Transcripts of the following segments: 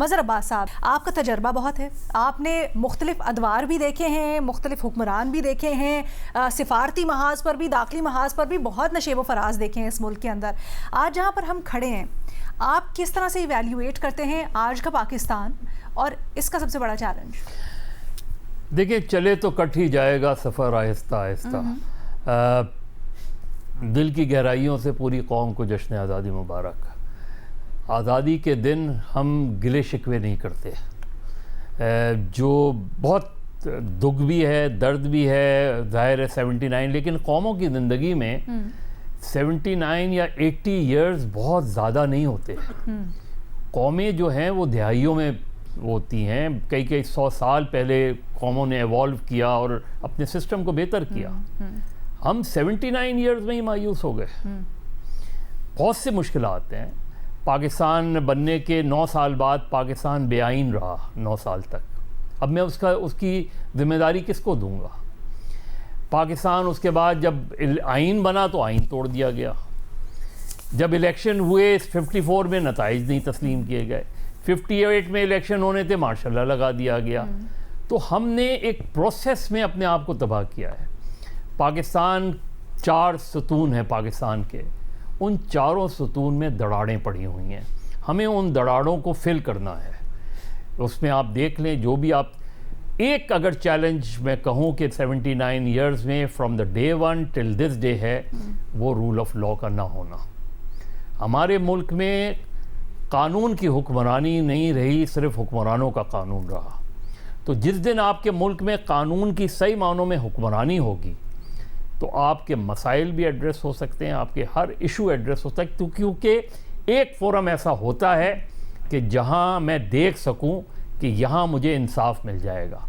मज़हर अब्बास साहब, आपका तजर्बा बहुत है, आपने मुख्तलिफ अदवार भी देखे हैं, मुख्तलिफ हुक्मरान भी देखे हैं, सिफारती महाज पर भी, दाखिली महाज पर भी बहुत नशेब व फराज देखे हैं इस मुल्क के अंदर। आज जहाँ पर हम खड़े हैं, आप किस तरह से इवैल्यूएट करते हैं आज का पाकिस्तान और इसका सबसे बड़ा चैलेंज? देखिए, चले तो कट ही जाएगा सफ़र आहिस्ता आहिस्ता। दिल की गहराइयों से पूरी कौम को जश्न आज़ादी मुबारक। आज़ादी के दिन हम गिले शिकवे नहीं करते, जो बहुत दुख भी है, दर्द भी है, ज़ाहिर है 79, लेकिन कौमों की ज़िंदगी में 79 या 80 इयर्स बहुत ज़्यादा नहीं होते। कौमें जो हैं वो दहाइयों में होती हैं, कई 100 साल पहले कौमों ने एवॉल्व किया और अपने सिस्टम को बेहतर किया। हम 79 इयर्स में ही मायूस हो गए। बहुत से मुश्किलात हैं। पाकिस्तान बनने के 9 साल बाद पाकिस्तान बेआइन रहा 9 साल तक। अब मैं उसकी ज़िम्मेदारी किसको दूंगा? पाकिस्तान उसके बाद जब आइन बना तो आइन तोड़ दिया गया। जब इलेक्शन हुए 54 में नताइज नहीं तस्लीम किए गए, 58 में इलेक्शन होने थे मार्शल लॉ लगा दिया गया। तो हमने एक प्रोसेस में अपने आप को तबाह किया है। पाकिस्तान 4 सतून हैं पाकिस्तान के, उन चारों सतून में दरारें पड़ी हुई हैं। हमें उन दरारों को फिल करना है। उसमें आप देख लें, जो भी आप एक अगर चैलेंज मैं कहूँ कि 79 इयर्स में from the day 1 till this day है, वो रूल ऑफ लॉ का ना होना। हमारे मुल्क में कानून की हुक्मरानी नहीं रही, सिर्फ हुक्मरानों का कानून रहा। तो जिस दिन आपके मुल्क में कानून की सही मानों में हुक्मरानी होगी तो आपके मसाइल भी एड्रेस हो सकते हैं, आपके हर इशू एड्रेस हो सकते हैं, क्योंकि एक फोरम ऐसा होता है कि जहां मैं देख सकूं कि यहां मुझे इंसाफ मिल जाएगा।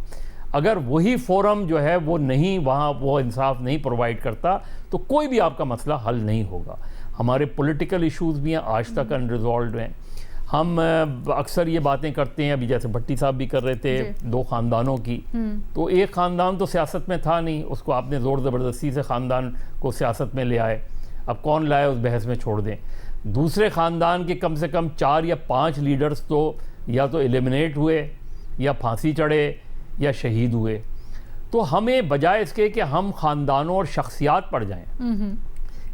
अगर वही फोरम जो है वो नहीं, वहां वो इंसाफ नहीं प्रोवाइड करता तो कोई भी आपका मसला हल नहीं होगा। हमारे पॉलिटिकल इश्यूज भी हैं, आज तक अनरिजॉल्व हैं। हम अक्सर ये बातें करते हैं, अभी जैसे भट्टी साहब भी कर रहे थे 2 ख़ानदानों की, तो एक ख़ानदान तो सियासत में था नहीं, उसको आपने ज़ोर ज़बरदस्ती से ख़ानदान को सियासत में ले आए। अब कौन लाए उस बहस में छोड़ दें। दूसरे ख़ानदान के कम से कम 4 या 5 लीडर्स तो या तो एलिमिनेट हुए या फांसी चढ़े या शहीद हुए। तो हमें बजाय इसके कि हम ख़ानदानों और शख्सियात पर जाएँ,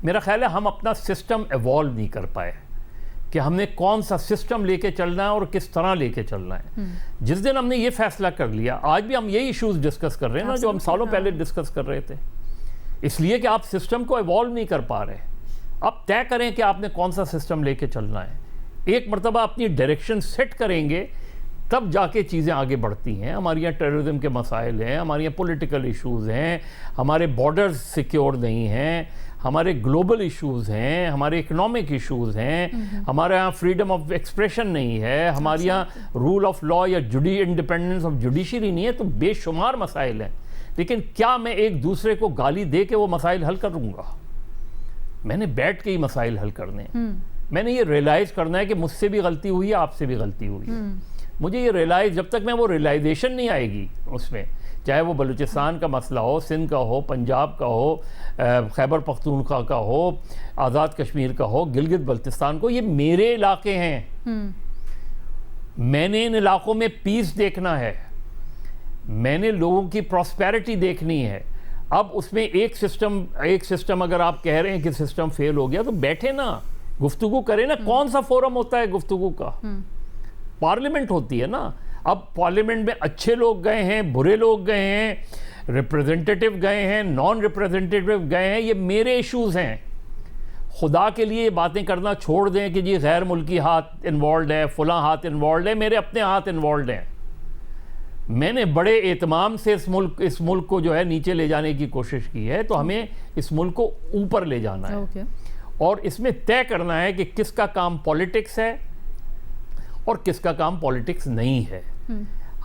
मेरा ख्याल है हम अपना सिस्टम एवॉल्व नहीं कर पाए कि हमने कौन सा सिस्टम लेके चलना है और किस तरह लेके चलना है। जिस दिन हमने ये फैसला कर लिया, आज भी हम यही इश्यूज डिस्कस कर रहे हैं ना जो हम सालों पहले डिस्कस कर रहे थे, इसलिए कि आप सिस्टम को एवॉल्व नहीं कर पा रहे। अब तय करें कि आपने कौन सा सिस्टम लेके चलना है। एक मरतबा अपनी डायरेक्शन सेट करेंगे तब जाके चीज़ें आगे बढ़ती हैं। हमारे यहाँ टेररिज्म के मसाइल हैं, हमारे यहाँ पॉलिटिकल इश्यूज़ हैं, हमारे बॉर्डर्स सिक्योर नहीं हैं, हमारे ग्लोबल इश्यूज़ हैं, हमारे इकोनॉमिक इश्यूज़ हैं, हमारे यहाँ फ्रीडम ऑफ एक्सप्रेशन नहीं है, हमारे यहाँ रूल ऑफ लॉ या इंडिपेंडेंस ऑफ जुडिशरी नहीं है। तो बेशुमार मसाइल हैं। लेकिन क्या मैं एक दूसरे को गाली दे के वो मसाइल हल करूँगा? मैंने बैठ के ही मसाइल हल करने हैं। मैंने ये रियलाइज़ करना है कि मुझसे भी गलती हुई है, आपसे भी गलती हुई है। मुझे ये रियलाइज़, जब तक मैं वो रियलाइजेशन नहीं आएगी उसमें, चाहे वो बलूचिस्तान का मसला हो, सिंध का हो, पंजाब का हो, खैबर पख्तूनख्वा का हो, आज़ाद कश्मीर का हो, गिलगित बल्तिस्तान को, ये मेरे इलाके हैं। मैंने इन इलाकों में पीस देखना है, मैंने लोगों की प्रॉस्पेरिटी देखनी है। अब उसमें एक सिस्टम अगर आप कह रहे हैं कि सिस्टम फेल हो गया तो बैठे ना, गुफ्तगू करें ना। कौन सा फोरम होता है गुफ्तगू का? पार्लियामेंट होती है ना। अब पार्लियामेंट में अच्छे लोग गए हैं, बुरे लोग गए हैं, रिप्रेजेंटेटिव गए हैं, नॉन रिप्रेजेंटेटिव गए हैं, ये मेरे इश्यूज़ हैं। खुदा के लिए बातें करना छोड़ दें कि जी गैर मुल्की हाथ इन्वॉल्व है, फुला हाथ इन्वॉल्व है। मेरे अपने हाथ इन्वॉल्व हैं। मैंने बड़े एहतमाम से इस मुल्क को जो है नीचे ले जाने की कोशिश की है, तो हमें इस मुल्क को ऊपर ले जाना है। और इसमें तय करना है कि किसका काम पॉलिटिक्स है और किसका काम पॉलिटिक्स नहीं है।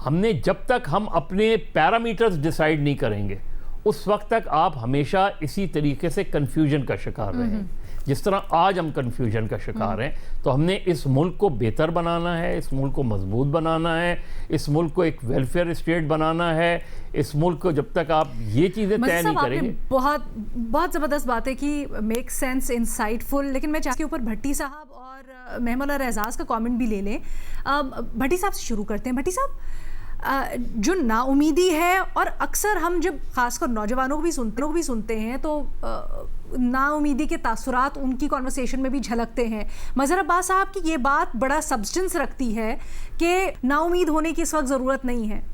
हमने जब तक हम अपने पैरामीटर्स डिसाइड नहीं करेंगे, उस वक्त तक आप हमेशा इसी तरीके से कंफ्यूजन का शिकार रहें। जिस तरह आज हम कन्फ्यूजन का शिकार हैं, तो हमने इस मुल्क को बेहतर बनाना है, इस मुल्क को मजबूत बनाना है, इस मुल्क को एक वेलफेयर स्टेट बनाना है। इस मुल्क को जब तक आप ये चीज़ें तय नहीं करेंगे। बहुत बहुत ज़बरदस्त बात है कि मेक सेंस, इंसाइटफुल। लेकिन मैं चाहती हूँ ऊपर भट्टी साहब और महमूद और एजाज का कमेंट भी ले लें। भट्टी साहब से शुरू करते हैं। भट्टी साहब, जो नाउमीदी है, और अक्सर हम जब खासकर नौजवानों को भी सुनते हैं तो नाउमीदी के तासुरात उनकी कॉन्वर्सेशन में भी झलकते हैं। मज़हर अब्बास साहब की ये बात बड़ा सब्सटेंस रखती है कि नाउमीद होने की इस वक्त ज़रूरत नहीं है।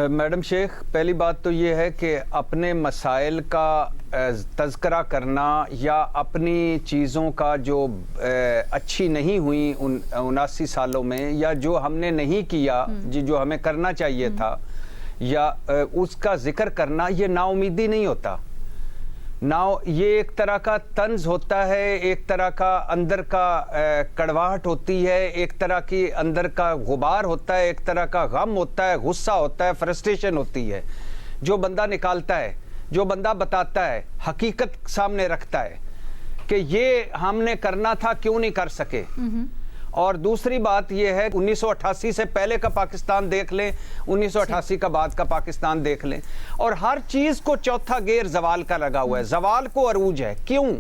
मैडम शेख, पहली बात तो ये है कि अपने मसाइल का तज़किरा करना या अपनी चीज़ों का जो अच्छी नहीं हुई 79 सालों में, या जो हमने नहीं किया जो हमें करना चाहिए था, या उसका जिक्र करना, ये नाउमीदी नहीं होता। ये एक तरह का तंज होता है, एक तरह का अंदर का कड़वाहट होती है, एक तरह की अंदर का गुबार होता है, एक तरह का गम होता है, गुस्सा होता है, फ्रस्ट्रेशन होती है, जो बंदा निकालता है, जो बंदा बताता है, हकीकत सामने रखता है कि ये हमने करना था, क्यों नहीं कर सके। और दूसरी बात यह है, 1988 से पहले का पाकिस्तान देख लें, 1988 का बाद का पाकिस्तान देख लें, और हर चीज को चौथा गेर जवाल का लगा हुआ है, जवाल को अरूज है। क्यों?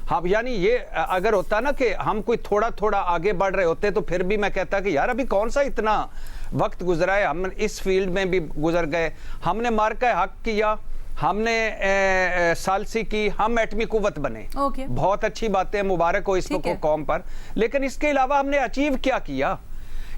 हाँ, यानी ये अगर होता ना कि हम कोई थोड़ा थोड़ा आगे बढ़ रहे होते, तो फिर भी मैं कहता कि यार अभी कौन सा इतना वक्त गुजरा है, हम इस फील्ड में भी गुजर गए, हमने मार्का हक किया, हमने सालसी की, हम एटमी कुव्वत बने। बहुत अच्छी बातें, मुबारक हो इसको कौम पर। लेकिन इसके अलावा हमने अचीव क्या किया?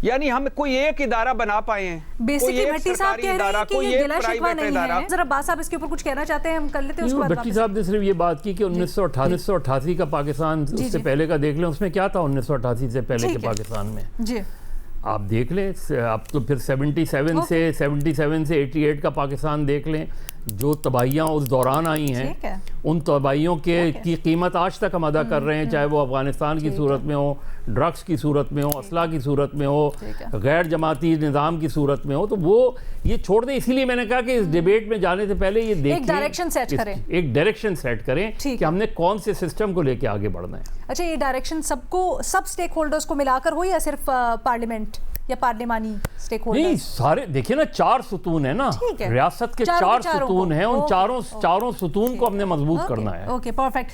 यानी हम कोई एक इदारा बना पाए हैं, बेसिकली भट्टी साहब कह रहे हैं कि ये गिला शिकवा नहीं है। जरा बात साहब इसके ऊपर कुछ कहना चाहते हैं, हम कर लेते हैं उसके बाद। भट्टी साहब ने सिर्फ ये बात की कि 1988 का पाकिस्तान, उससे पहले का देख लें, उसमें क्या था 1988 से पहले के पाकिस्तान में जी आप देख लें। अब तो फिर 77 से 88 का पाकिस्तान देख लें, जो तबाहियाँ उस दौरान आई हैं, उन तबाहियों की कीमत आज तक हम अदा कर रहे हैं, चाहे वो अफगानिस्तान की सूरत में हो, ड्रग्स की सूरत में हो, असला की सूरत में हो, गैर जमाती निज़ाम की सूरत में हो। तो वो ये छोड़ दें। इसीलिए मैंने कहा कि इस डिबेट में जाने से पहले ये देखें, एक डायरेक्शन सेट करें कि हमने कौन से सिस्टम को लेके आगे बढ़ना है। अच्छा, ये डायरेक्शन सब स्टेक होल्डर्स को मिलाकर हो या सिर्फ पार्लियामेंट या पार्लिमानी स्टेक होल्डर्स? नहीं, सारे देखिए ना, 4 सुतून है ना, रियासत के 4 सुतून हैं, उन चारों सुतून को हमने मजबूत करना है। Okay, perfect.